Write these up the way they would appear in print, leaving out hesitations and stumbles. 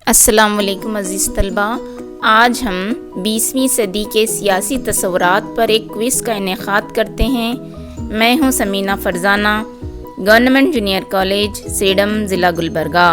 अस्सलाम वालेकुम अज़ीज़ तलबा। आज हम 20वीं सदी के सियासी तस्वुरात पर एक क्विज़ का इनेकाद करते हैं। मैं हूं Sameena Farzana, government junior college Sedam ज़िला गुलबर्गा,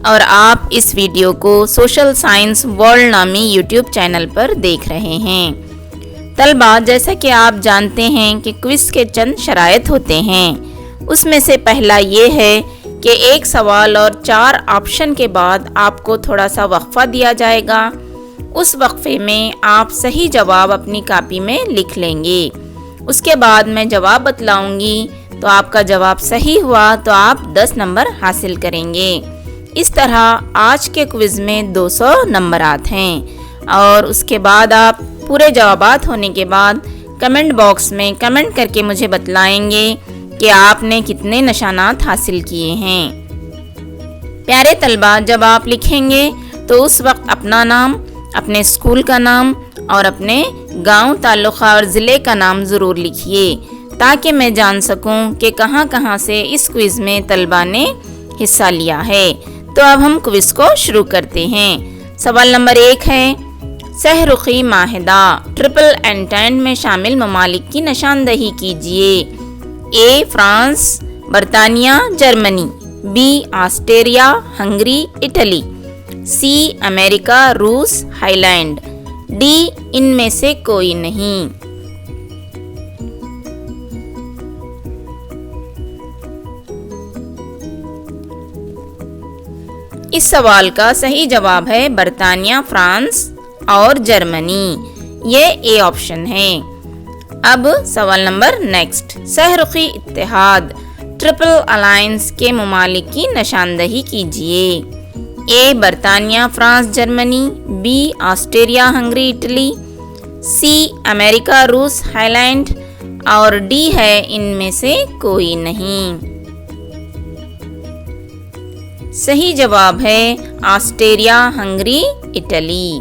और आप इस वीडियो को सोशल साइंस वर्ल्ड नामी यूट्यूब चैनल पर देख रहे हैं। तलबा, जैसा कि आप जानते हैं कि क्विज़ के चंद शराइत होते हैं। उसमें से पहला ये है कि एक सवाल और 4 ऑप्शन के बाद आपको थोड़ा सा वक्फा दिया जाएगा। उस वक्फे में आप सही जवाब अपनी कॉपी में लिख लेंगे। उसके बाद मैं जवाब बतलाऊंगी, तो आपका जवाब सही हुआ तो आप 10 नंबर हासिल करेंगे। इस तरह आज के क्विज़ में 200 नंबरात हैं। और उसके बाद आप पूरे जवाबात होने के बाद कमेंट बॉक्स में कमेंट करके मुझे बतलाएंगे कि आपने कितने निशानात हासिल किए हैं। प्यारे तलबा, जब आप लिखेंगे तो उस वक्त अपना नाम, अपने स्कूल का नाम और अपने गांव, तालुका और ज़िले का नाम ज़रूर लिखिए, ताकि मैं जान सकूं कि कहां कहां से इस क्विज़ में तलबा ने हिस्सा लिया है। तो अब हम क्विज़ को शुरू करते हैं। सवाल नंबर 1 है, सहरुखी माहिदा ट्रिपल एंटेंट में शामिल ममालिक की निशानदही कीजिए। ए फ्रांस, बरतानिया, Germany. B Australia, Hungary, Italy. C America, रूस, हाईलैंड। डी इनमें से कोई नहीं। इस सवाल का सही जवाब है बरतानिया, फ्रांस और जर्मनी। ये ए ऑप्शन है। अब सवाल नंबर नेक्स्ट, सहरुखी इत्तेहाद ट्रिपल अलायंस के ममालिक की निशानदही कीजिए। ए बरतानिया, France, Germany. B Australia, Hungary, Italy. C America, रूस, हाईलैंड। और डी है इनमें से कोई नहीं। सही जवाब है ऑस्ट्रेलिया, हंगरी, इटली।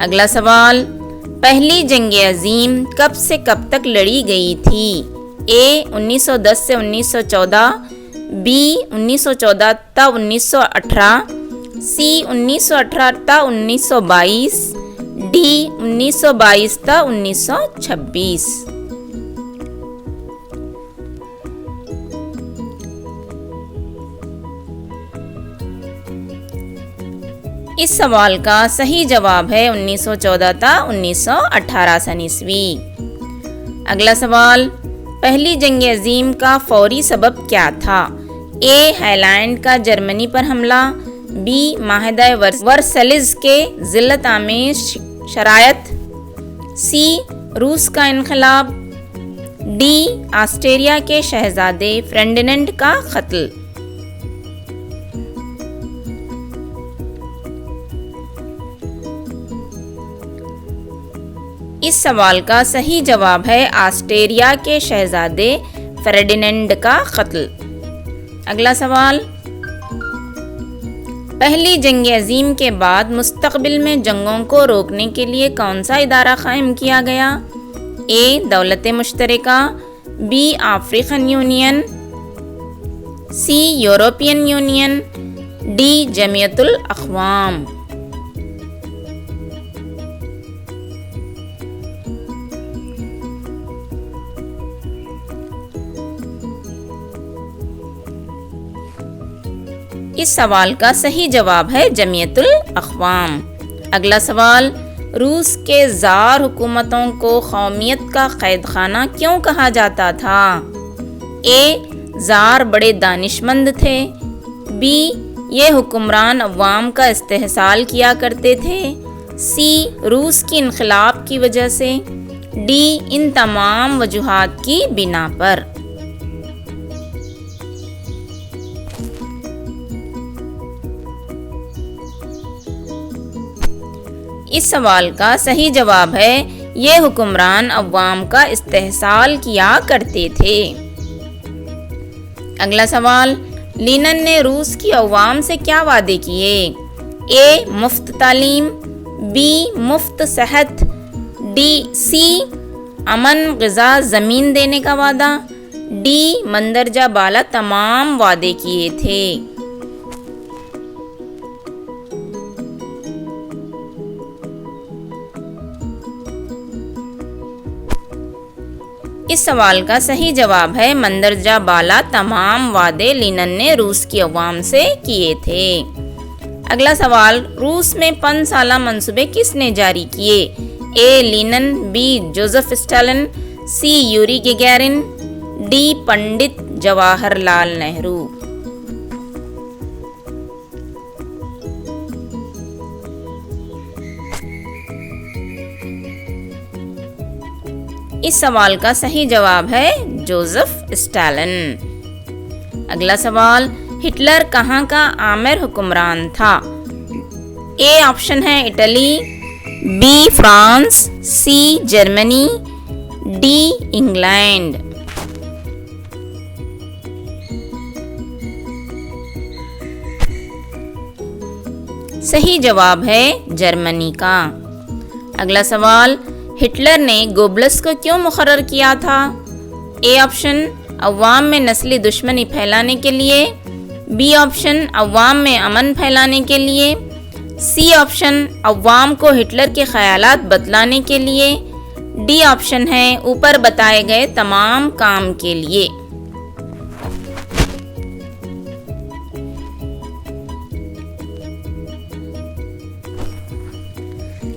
अगला सवाल, पहली जंग अजीम कब से कब तक लड़ी गई थी? ए 1910 से 1914। बी 1914 ता 1918। सी 1918 ता 1922। डी 1922 ता 1926। इस सवाल का सही जवाब है 1914 ता 1918 सन ईस्वी। अगला सवाल, पहली जंग अजीम का फौरी सबब क्या था? ए हाईलैंड का जर्मनी पर हमला। बी माहिदा वर्सलिज के जिल्लत आमेज शरायत। सी रूस का इनकलाब। डी ऑस्ट्रेलिया के शहजादे फ्रेंडिनेंड का कत्ल। इस सवाल का सही जवाब है ऑस्ट्रेलिया के शहजादे फेर्डिनेंड का कत्ल। अगला सवाल, पहली जंग अजीम के बाद मुस्तकबिल में जंगों को रोकने के लिए कौन सा इदारा कायम किया गया? ए दौलत मुश्तरका। B African Union. C European Union. D जमीयतुल अक़वाम। इस सवाल का सही जवाब है जमीयतुल अक़वाम। अगला सवाल, रूस के ज़ार हुकूमतों को कौमियत का कैद खाना क्यों कहा जाता था? ए ज़ार बड़े दानिशमंद थे। बी ये हुक्मरान अवाम का इस्तेहसाल किया करते थे। सी रूस की इनक़िलाब की वजह से। डी इन तमाम वजूहात की बिना पर। इस सवाल का सही जवाब है ये हुक्मरान अवाम का इस्तेहसाल किया करते थे। अगला सवाल, लीनिन ने रूस की अवाम से क्या वादे किए? ए मुफ्त तालीम। बी मुफ्त सेहत। सी अमन, ग़िज़ा, ज़मीन देने का वादा। डी मंदरजा बाला तमाम वादे किए थे। इस सवाल का सही जवाब है मंदरजा बाला तमाम वादे लिनन ने रूस की अवाम से किए थे। अगला सवाल, रूस में 5 साला मंसूबे किसने जारी किए? ए linen, B Joseph Stalin, C Yuri गैगारिन, D Pandit Jawaharlal Nehru. इस सवाल का सही जवाब है जोसेफ स्टालिन। अगला सवाल, हिटलर कहाँ का आमिर हुक्मरान था? ए ऑप्शन है Italy, B France, C Germany, D England. सही जवाब है जर्मनी का। अगला सवाल, हिटलर ने गोबल्स को क्यों मुकर्रर किया था? ए ऑप्शन, अवाम में नस्ली दुश्मनी फैलाने के लिए, बी ऑप्शन, अवाम में अमन फैलाने के लिए, सी ऑप्शन, अवाम को हिटलर के ख्यालात बतलाने के लिए, डी ऑप्शन है ऊपर बताए गए तमाम काम के लिए।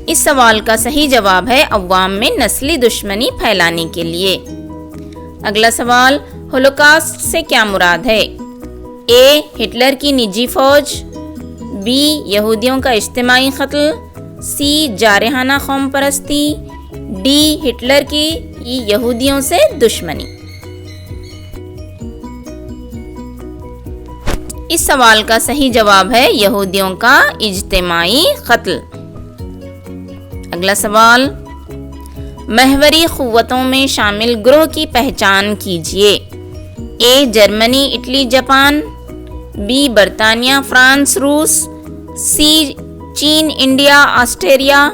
इस सवाल का सही जवाब है अवाम में नस्ली दुश्मनी फैलाने के लिए। अगला सवाल, होलोकॉस्ट से क्या मुराद है? ए हिटलर की निजी फौज, बी यहूदियों का इज्तिमाई कत्ल, सी जारहाना कौम परस्ती, डी हिटलर की यहूदियों से दुश्मनी। इस सवाल का सही जवाब है यहूदियों का इज्तिमाई कत्ल। अगला सवाल, महवरी क़ुव्वतों में शामिल ग्रोह की पहचान कीजिए। A Germany, Italy, Japan, B बरतानिया, फ्रांस, रूस, सी चीन, इंडिया, ऑस्ट्रेलिया,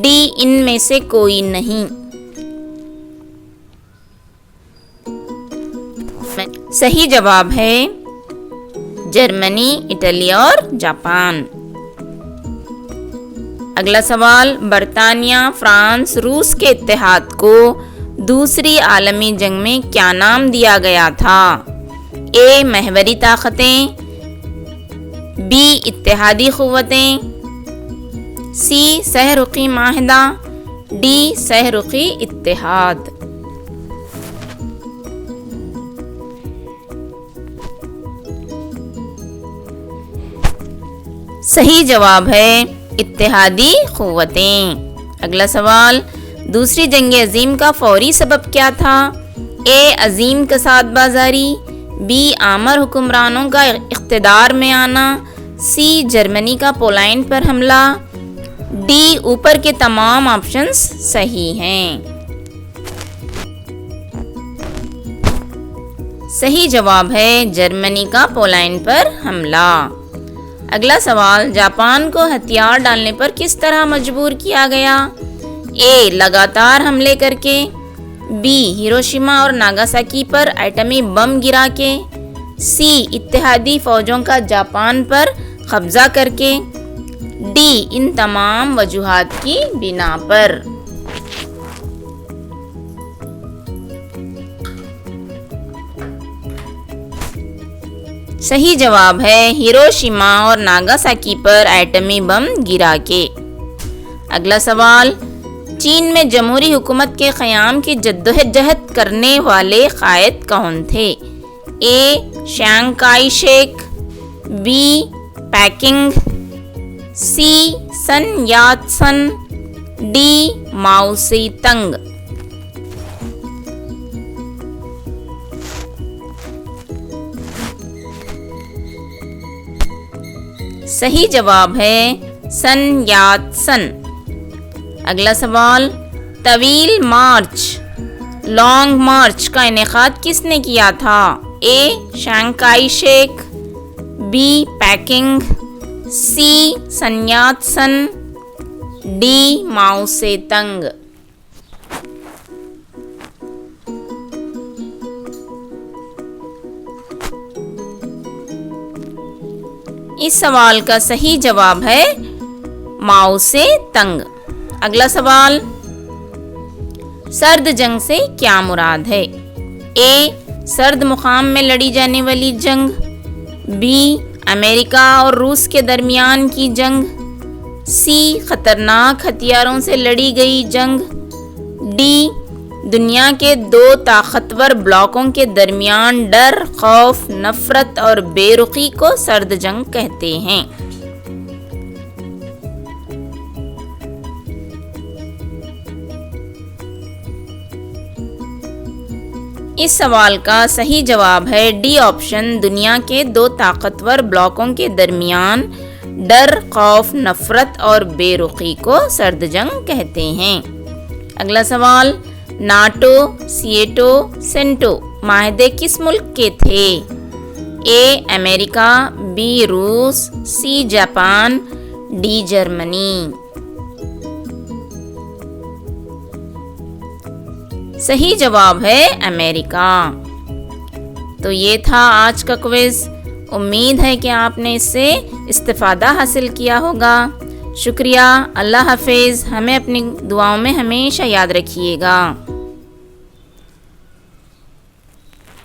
डी इनमें से कोई नहीं। सही जवाब है जर्मनी, इटली और जापान। अगला सवाल, बरतानिया, फ्रांस, रूस के इत्तेहाद को दूसरी आलमी जंग में क्या नाम दिया गया था? ए महवरी ताकतें, बी इत्तेहादी क़ुव्वतें, सी सहरुखी माहिदा, डी सहरुखी इत्तेहाद। सही जवाब है इत्तेहादी क़ुव्वतें। अगला सवाल, दूसरी जंग अजीम का फौरी सबब क्या था? ए अजीम कसाद बाजारी, बी आमर हुक्मरानों का इख्तिदार में आना, सी जर्मनी का पोलैंड पर हमला, डी ऊपर के तमाम ऑप्शंस सही हैं। सही जवाब है जर्मनी का पोलैंड पर हमला। अगला सवाल, जापान को हथियार डालने पर किस तरह मजबूर किया गया? ए लगातार हमले करके, बी हिरोशिमा और नागासाकी पर एटमी बम गिरा के, सी इत्तेहादी फौजों का जापान पर कब्जा करके, डी इन तमाम वजूहात की बिना पर। सही जवाब है हिरोशिमा और नागासाकी पर एटमी बम गिरा के। अगला सवाल, चीन में जमहूरी हुकूमत के क़याम की जद्दोजहद करने वाले क़ायद कौन थे? ए chiang kai-shek, बी पैकिंग, सी सन यात सन, डी माओ से तंग। सही जवाब है सन यात सन। अगला सवाल, तवील मार्च, लॉन्ग मार्च का इनेकाद किसने किया था? ए chiang kai-shek, बी पैकिंग, सी सन यात सन, डी माओ से तंग। इस सवाल का सही जवाब है माओ से तंग। अगला सवाल, सर्द जंग से क्या मुराद है? ए. सर्द मुकाम में लड़ी जाने वाली जंग। बी. अमेरिका और रूस के दरमियान की जंग। सी. खतरनाक हथियारों से लड़ी गई जंग। डी. दुनिया के दो ताकतवर ब्लॉकों के दरमियान डर, खौफ, नफरत और बेरुखी को सर्द जंग कहते हैं। इस सवाल का सही जवाब है डी ऑप्शन। दुनिया के दो ताकतवर ब्लॉकों के दरमियान डर, खौफ, नफरत और बेरुखी को सर्द जंग कहते हैं। अगला सवाल, नाटो, सिएटो, सेंटो माहदे किस मुल्क के थे? ए. America, B. रूस, सी. Japan, D. जर्मनी। सही जवाब है अमेरिका। तो ये था आज का क्विज। उम्मीद है कि आपने इससे इस्तिफादा हासिल किया होगा। शुक्रिया। अल्लाह हाफिज़। हमें अपनी दुआओं में हमेशा याद रखिएगा।